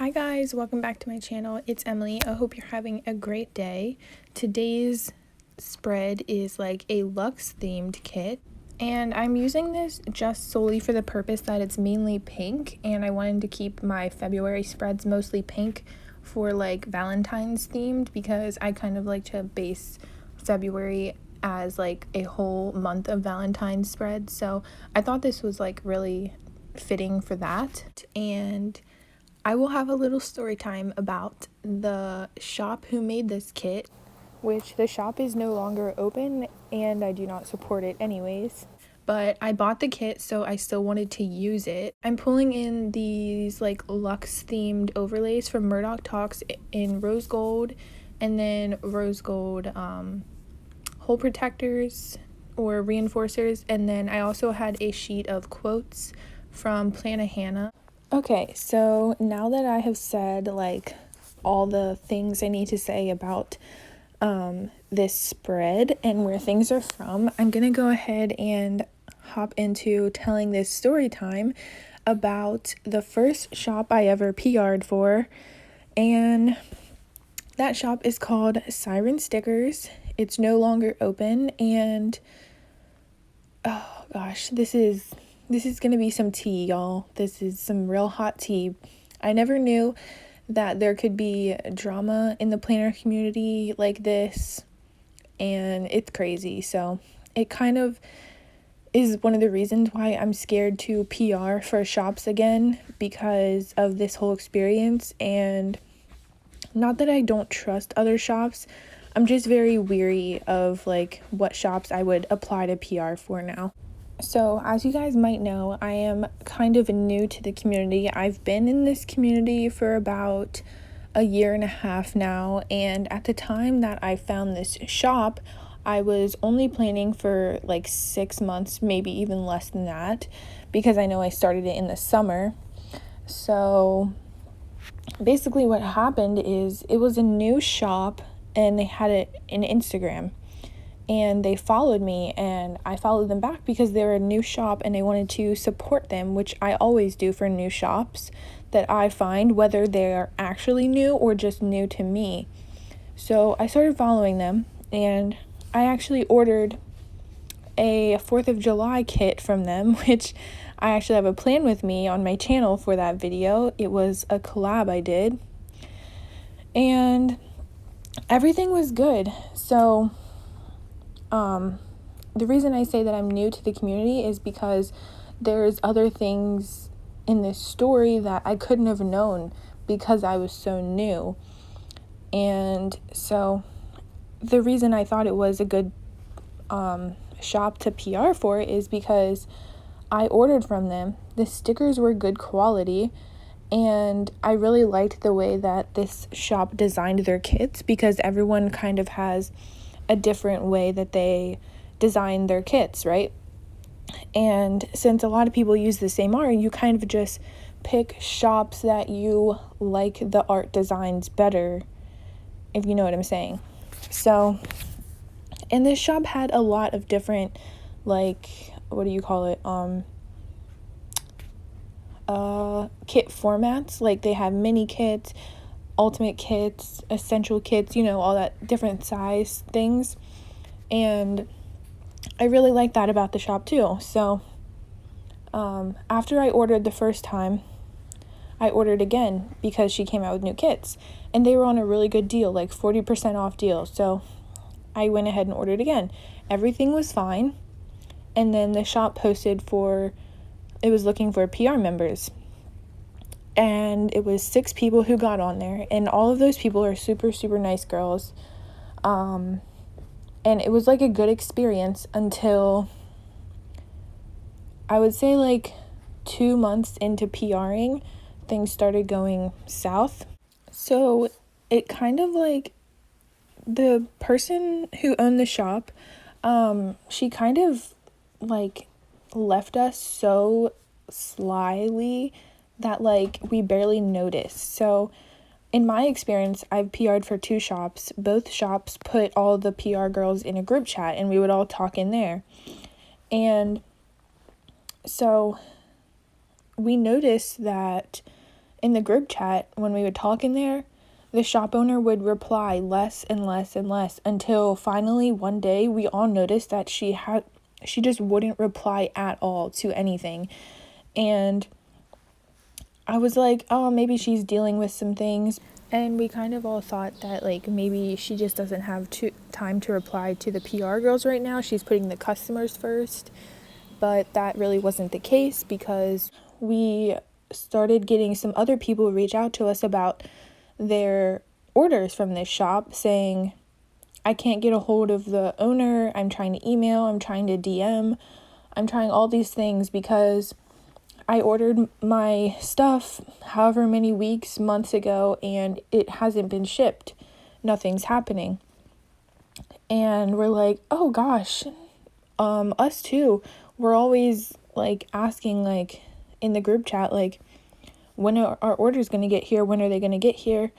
Hi guys, welcome back to my channel. It's Emily. I hope you're having a great day. Today's spread is like a luxe themed kit, and I'm using this just solely for the purpose that it's mainly pink, and I wanted to keep my February spreads mostly pink for like Valentine's themed because I kind of like to base February as like a whole month of Valentine's spreads. So I thought this was like really fitting for that. And I will have a little story time about the shop who made this kit, which the shop is no longer open and I do not support it anyways. But I bought the kit, so I still wanted to use it. I'm pulling in these like luxe themed overlays from Murdoch Talks in rose gold, and then rose gold hole protectors or reinforcers, and then I also had a sheet of quotes from Plannahannah. Okay, so now that I have said like all the things I need to say about this spread and where things are from, I'm gonna go ahead and hop into telling this story time about the first shop I ever PR'd for, and that shop is called Siren Stickers. It's no longer open, and oh gosh, this is gonna be some tea, y'all. This is some real hot tea. I never knew that there could be drama in the planner community like this, and it's crazy. So it kind of is one of the reasons why I'm scared to PR for shops again, because of this whole experience. And not that I don't trust other shops, I'm just very weary of like what shops I would apply to PR for now. So as you guys might know, I am kind of new to the community. I've been in this community for about a year and a half now, and at the time that I found this shop, I was only planning for like 6 months, maybe even less than that, because I know I started it in the summer. So basically what happened is it was a new shop and they had an Instagram. And they followed me, and I followed them back because they're a new shop and I wanted to support them, which I always do for new shops that I find, whether they're actually new or just new to me. So I started following them, and I actually ordered a 4th of July kit from them, which I actually have a plan with me on my channel for that video. It was a collab I did, and everything was good. So the reason I say that I'm new to the community is because there's other things in this story that I couldn't have known because I was so new. And so the reason I thought it was a good shop to PR for is because I ordered from them. The stickers were good quality, and I really liked the way that this shop designed their kits, because everyone kind of has a different way that they design their kits, right? And since a lot of people use the same art, you kind of just pick shops that you like the art designs better, if you know what I'm saying. So, and this shop had a lot of different, like, what do you call it, kit formats. Like, they have mini kits, ultimate kits, essential kits, you know, all that different size things. And I really like that about the shop too. So after I ordered the first time, I ordered again because she came out with new kits, and they were on a really good deal, like 40% off deal. So I went ahead and ordered again. Everything was fine. And then the shop posted it was looking for PR members. And it was 6 people who got on there, and all of those people are super, super nice girls. And it was like a good experience until I would say like 2 months into PRing, things started going south. So it kind of like, the person who owned the shop, she kind of like left us so slyly that like we barely noticed. So in my experience, I've PR'd for 2 shops. Both shops put all the PR girls in a group chat, and we would all talk in there. And so we noticed that in the group chat, when we would talk in there, the shop owner would reply less and less and less until finally one day we all noticed that she just wouldn't reply at all to anything. And I was like, oh, maybe she's dealing with some things. And we kind of all thought that, like, maybe she just doesn't have time to reply to the PR girls right now. She's putting the customers first. But that really wasn't the case, because we started getting some other people reach out to us about their orders from this shop, saying, I can't get a hold of the owner. I'm trying to email. I'm trying to DM. I'm trying all these things because I ordered my stuff however many weeks, months ago, and it hasn't been shipped. Nothing's happening. And we're like, oh gosh, us too. We're always like asking, like, in the group chat, like, when are our orders going to get here? When are they going to get here?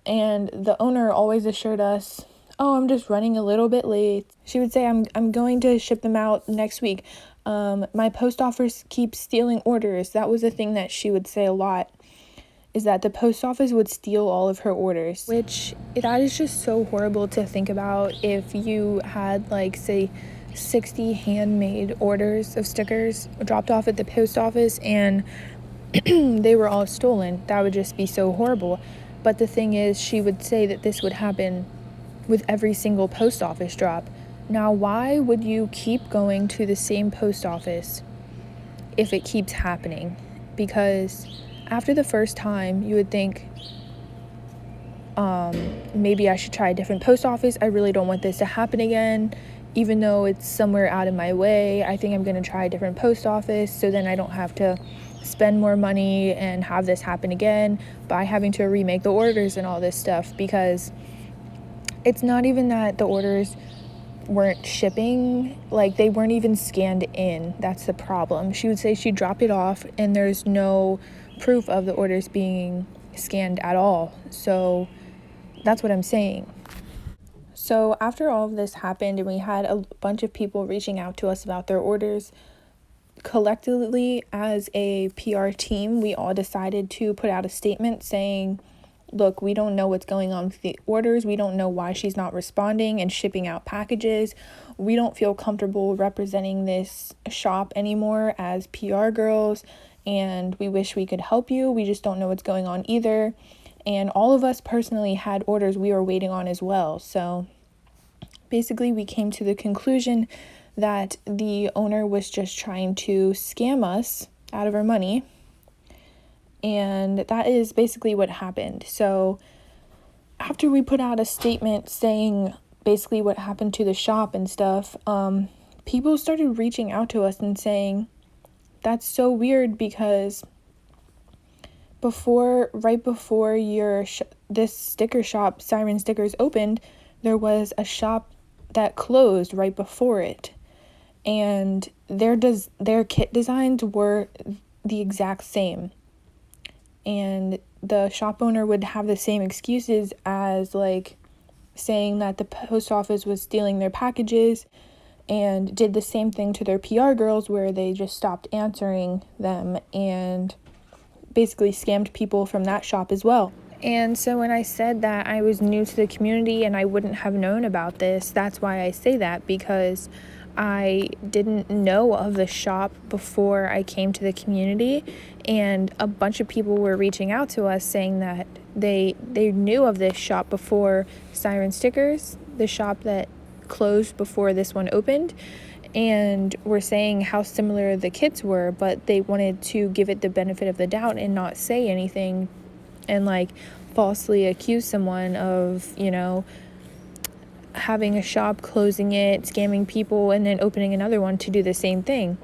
And the owner always assured us, oh, I'm just running a little bit late. She would say, I'm going to ship them out next week. My post office keeps stealing orders. That was a thing that she would say a lot, is that the post office would steal all of her orders, which that is just so horrible to think about. If you had, like, say 60 handmade orders of stickers dropped off at the post office and they were all stolen, that would just be so horrible. But the thing is, she would say that this would happen with every single post office drop. Now, why would you keep going to the same post office if it keeps happening? Because after the first time, you would think, maybe I should try a different post office. I really don't want this to happen again. Even though it's somewhere out of my way, I think I'm going to try a different post office, so then I don't have to spend more money and have this happen again by having to remake the orders and all this stuff. Because it's not even that the orders weren't shipping, like, they weren't even scanned in. That's the problem. She would say she dropped it off and there's no proof of the orders being scanned at all. So that's what I'm saying. So after all of this happened and we had a bunch of people reaching out to us about their orders, collectively as a PR team, we all decided to put out a statement saying, look, we don't know what's going on with the orders. We don't know why she's not responding and shipping out packages. We don't feel comfortable representing this shop anymore as PR girls, and we wish we could help you. We just don't know what's going on either. And all of us personally had orders we were waiting on as well. So basically, we came to the conclusion that the owner was just trying to scam us out of our money. And that is basically what happened. So after we put out a statement saying basically what happened to the shop and stuff, people started reaching out to us and saying, that's so weird, because right before this sticker shop, Siren Stickers, opened, there was a shop that closed right before it. And their kit designs were the exact same. And the shop owner would have the same excuses as, like, saying that the post office was stealing their packages, and did the same thing to their PR girls, where they just stopped answering them and basically scammed people from that shop as well. And so when I said that I was new to the community and I wouldn't have known about this, that's why I say that, because I didn't know of the shop before I came to the community, and a bunch of people were reaching out to us saying that they knew of this shop before Siren Stickers, the shop that closed before this one opened, and were saying how similar the kits were, but they wanted to give it the benefit of the doubt and not say anything and, like, falsely accuse someone of, having a shop, closing it, scamming people, and then opening another one to do the same thing.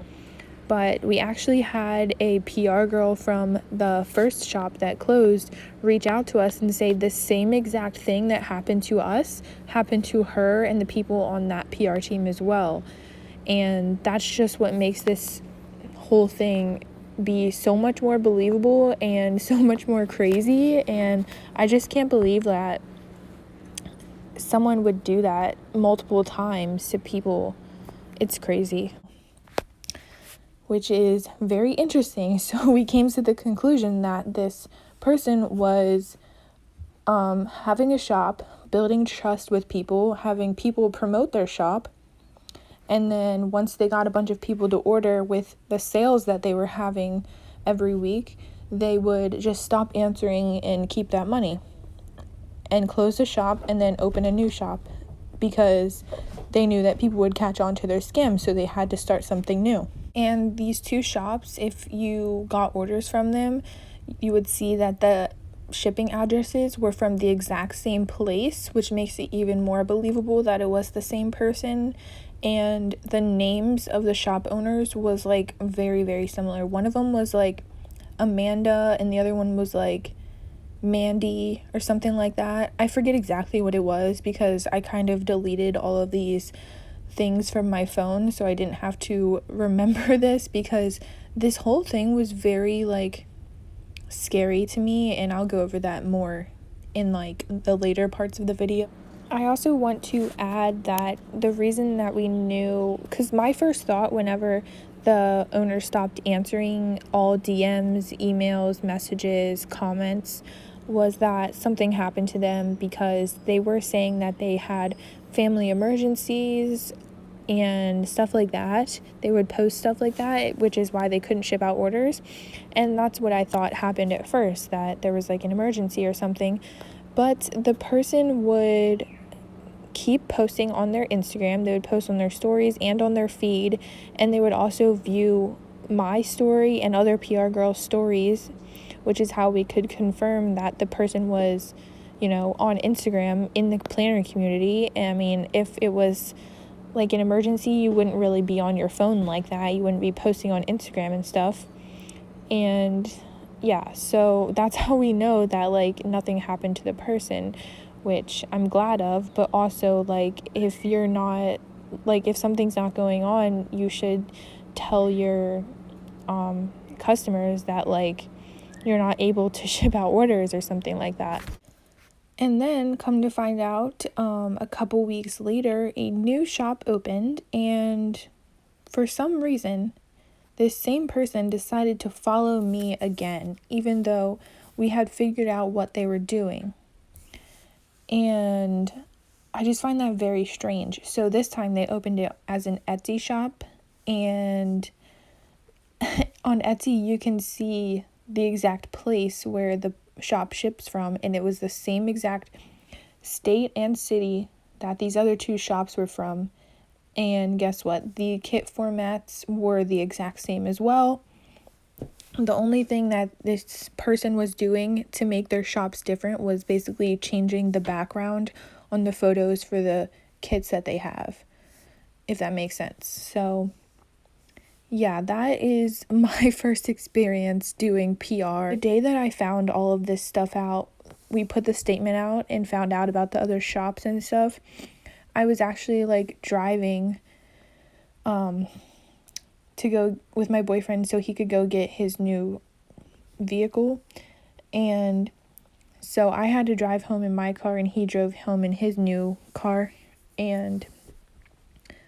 But we actually had a PR girl from the first shop that closed reach out to us and say the same exact thing that happened to us happened to her and the people on that PR team as well. And that's just what makes this whole thing be so much more believable and so much more crazy. And I just can't believe that someone would do that multiple times to people. It's crazy. which is very interesting. So we came to the conclusion that this person was having a shop, building trust with people, having people promote their shop. And then once they got a bunch of people to order with the sales that they were having every week, they would just stop answering and keep that money and close the shop and then open a new shop, because they knew that people would catch on to their scam, so they had to start something new. And these two shops, if you got orders from them, you would see that the shipping addresses were from the exact same place, which makes it even more believable that it was the same person. And the names of the shop owners was like very, very similar. One of them was like Amanda and the other one was like Mandy or something like that. I forget exactly what it was because I kind of deleted all of these things from my phone, so I didn't have to remember this, because this whole thing was very like scary to me, and I'll go over that more in like the later parts of the video. I also want to add that the reason that we knew, because my first thought whenever the owner stopped answering all DMs, emails, messages, comments, was that something happened to them, because they were saying that they had family emergencies and stuff like that. They would post stuff like that, which is why they couldn't ship out orders. And that's what I thought happened at first, that there was like an emergency or something. But the person would keep posting on their Instagram. They would post on their stories and on their feed, and they would also view my story and other PR girls' stories, which is how we could confirm that the person was, on Instagram in the planner community. I mean, if it was like an emergency, you wouldn't really be on your phone like that. You wouldn't be posting on Instagram and stuff. And yeah, so that's how we know that like nothing happened to the person, which I'm glad of. But also, like, if you're not, like, if something's not going on, you should tell your customers that like you're not able to ship out orders or something like that. And then come to find out, a couple weeks later, a new shop opened, and for some reason this same person decided to follow me again, even though we had figured out what they were doing. And I just find that very strange. So this time they opened it as an Etsy shop, and on Etsy you can see the exact place where the shop ships from, and it was the same exact state and city that these other two shops were from. And guess what? The kit formats were the exact same as well. The only thing that this person was doing to make their shops different was basically changing the background on the photos for the kits that they have, if that makes sense. So yeah, that is my first experience doing PR. The day that I found all of this stuff out, we put the statement out and found out about the other shops and stuff. I was actually like driving to go with my boyfriend so he could go get his new vehicle, and so I had to drive home in my car and he drove home in his new car, and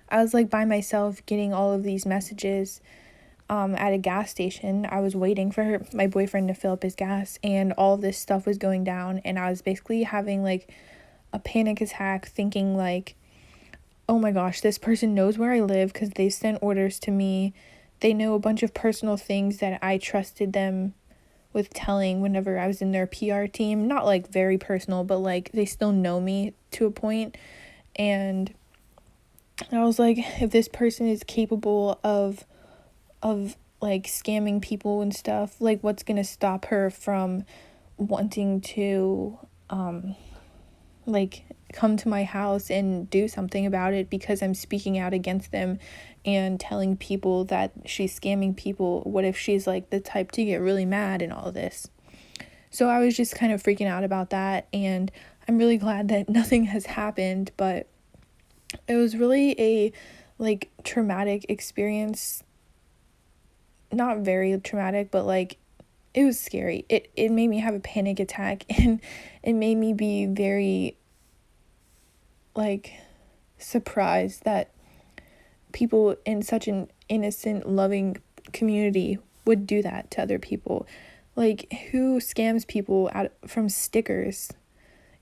I was like by myself getting all of these messages at a gas station. I was waiting for my boyfriend to fill up his gas, and all this stuff was going down, and I was basically having like a panic attack, thinking like, oh my gosh, this person knows where I live because they sent orders to me. They know a bunch of personal things that I trusted them with telling whenever I was in their PR team. Not like very personal, but like they still know me to a point. And I was like, if this person is capable of like scamming people and stuff, like what's gonna stop her from wanting to like come to my house and do something about it, because I'm speaking out against them and telling people that she's scamming people. What if she's like the type to get really mad and all this? So I was just kind of freaking out about that, and I'm really glad that nothing has happened, but it was really a like traumatic experience. Not very traumatic, but like it was scary. It made me have a panic attack, and it made me be very like surprised that people in such an innocent, loving community would do that to other people. Like, who scams people from stickers?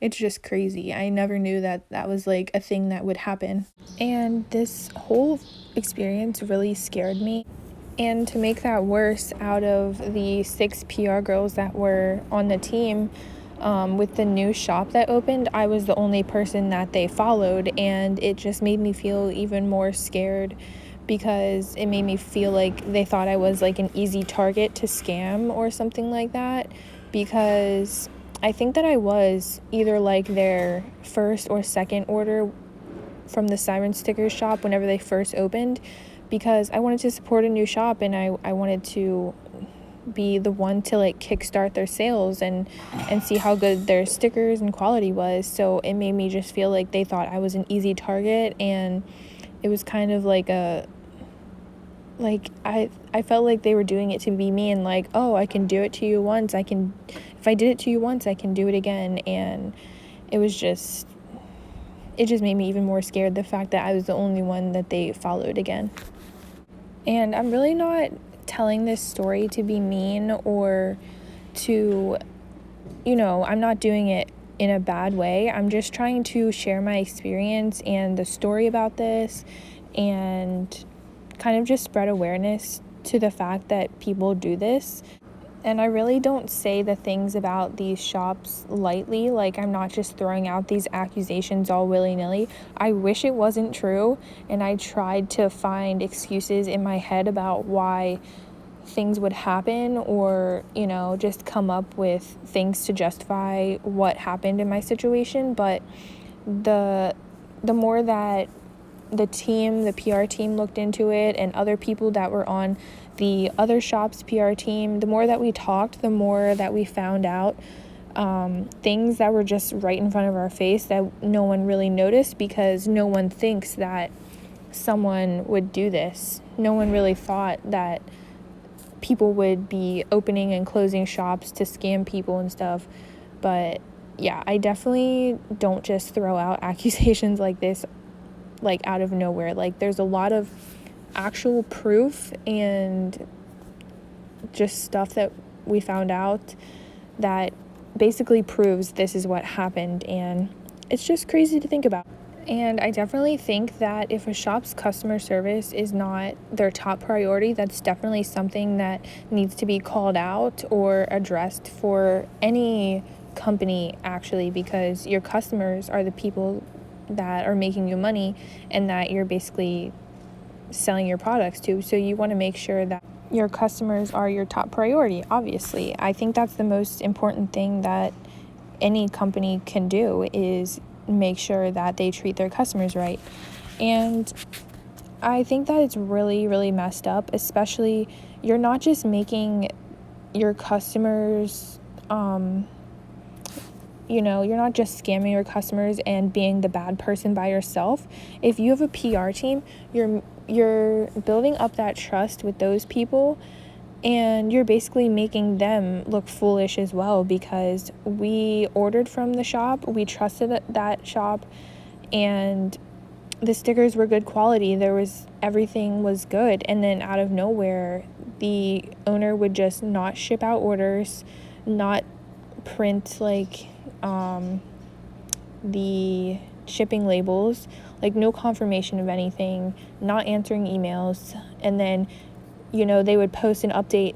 It's just crazy. I never knew that was like a thing that would happen. And this whole experience really scared me. And to make that worse, out of the 6 PR girls that were on the team, with the new shop that opened, I was the only person that they followed, and it just made me feel even more scared because it made me feel like they thought I was like an easy target to scam or something like that, because I think that I was either like their first or second order from the Siren Stickers shop whenever they first opened, because I wanted to support a new shop and I wanted to be the one to like kickstart their sales and see how good their stickers and quality was. So it made me just feel like they thought I was an easy target, and it was kind of like I felt like they were doing it to be mean, like, oh, I can do it to you once, if I did it to you once, I can do it again. And it just made me even more scared, the fact that I was the only one that they followed again. And I'm really not telling this story to be mean or to, I'm not doing it in a bad way. I'm just trying to share my experience and the story about this, and kind of just spread awareness to the fact that people do this. And I really don't say the things about these shops lightly. Like, I'm not just throwing out these accusations all willy-nilly. I wish it wasn't true, and I tried to find excuses in my head about why things would happen, or, just come up with things to justify what happened in my situation. But the more that the PR team looked into it, and other people that were on the other shop's PR team, the more that we talked, the more that we found out things that were just right in front of our face that no one really noticed, because no one thinks that someone would do this. No one really thought that people would be opening and closing shops to scam people and stuff. But yeah, I definitely don't just throw out accusations like this like out of nowhere. Like, there's a lot of actual proof and just stuff that we found out that basically proves this is what happened, and it's just crazy to think about. And I definitely think that if a shop's customer service is not their top priority, that's definitely something that needs to be called out or addressed for any company, actually, because your customers are the people that are making you money and that you're basically selling your products to. So you want to make sure that your customers are your top priority, obviously. I think that's the most important thing that any company can do, is make sure that they treat their customers right. And I think that it's really, really messed up, especially you're not just making your customers you're not just scamming your customers and being the bad person by yourself. If you have a PR team, you're building up that trust with those people, and you're basically making them look foolish as well, because we ordered from the shop, we trusted that shop, and the stickers were good quality. Everything was good, and then out of nowhere, the owner would just not ship out orders, not print the shipping labels, like no confirmation of anything, not answering emails. And then they would post updates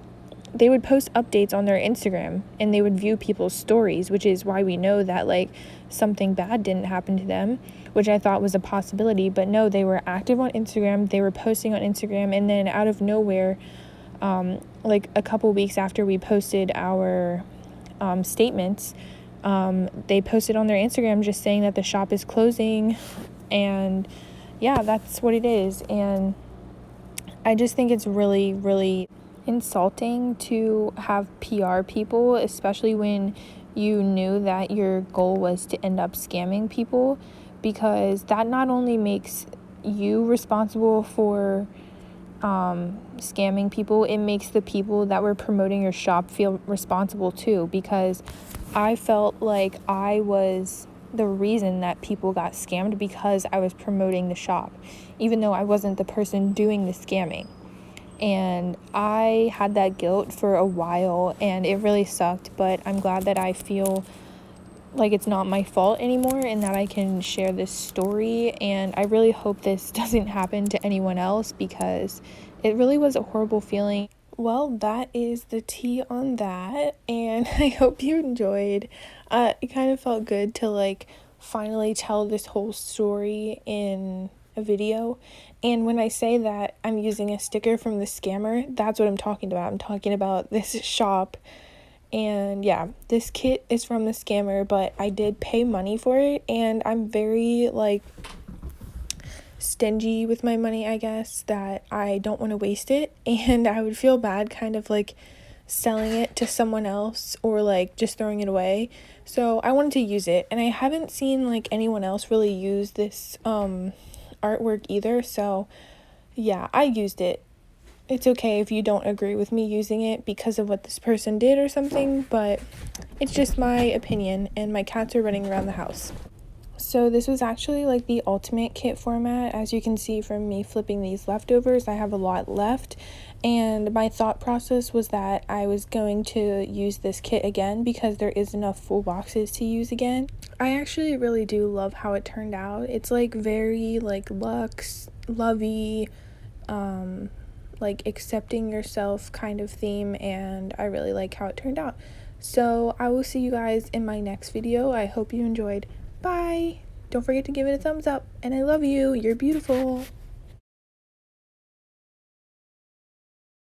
on their Instagram, and they would view people's stories, which is why we know that like something bad didn't happen to them, which I thought was a possibility. But no, they were active on Instagram, they were posting on Instagram, and then out of nowhere, like a couple weeks after we posted our statements, they posted on their Instagram just saying that the shop is closing. And yeah, that's what it is. And I just think it's really, really insulting to have PR people, especially when you knew that your goal was to end up scamming people, because that not only makes you responsible for scamming people, it makes the people that were promoting your shop feel responsible too, because I felt like I was the reason that people got scammed, because I was promoting the shop, even though I wasn't the person doing the scamming. and I had that guilt for a while, and it really sucked, but I'm glad that I feel like it's not my fault anymore and that I can share this story. And I really hope this doesn't happen to anyone else, because it really was a horrible feeling. Well, that is the tea on that, and I hope you enjoyed. It kind of felt good to like finally tell this whole story in a video. And when I say that I'm using a sticker from the scammer, that's what I'm talking about. I'm talking about this shop. And yeah, this kit is from the scammer, but I did pay money for it, and I'm very like stingy with my money, I guess, that I don't want to waste it, and I would feel bad kind of like selling it to someone else or like just throwing it away. So I wanted to use it, and I haven't seen like anyone else really use this artwork either. So yeah, I used it. It's okay if you don't agree with me using it because of what this person did or something, but it's just my opinion, and my cats are running around the house. So this was actually like the ultimate kit format. As you can see from me flipping these leftovers, I have a lot left, and my thought process was that I was going to use this kit again because there is enough full boxes to use again. I actually really do love how it turned out. It's like very like luxe, lovey, like accepting yourself kind of theme, and I really like how it turned out. So I will see you guys in my next video. I hope you enjoyed. Bye. Don't forget to give it a thumbs up, and I love you. You're beautiful.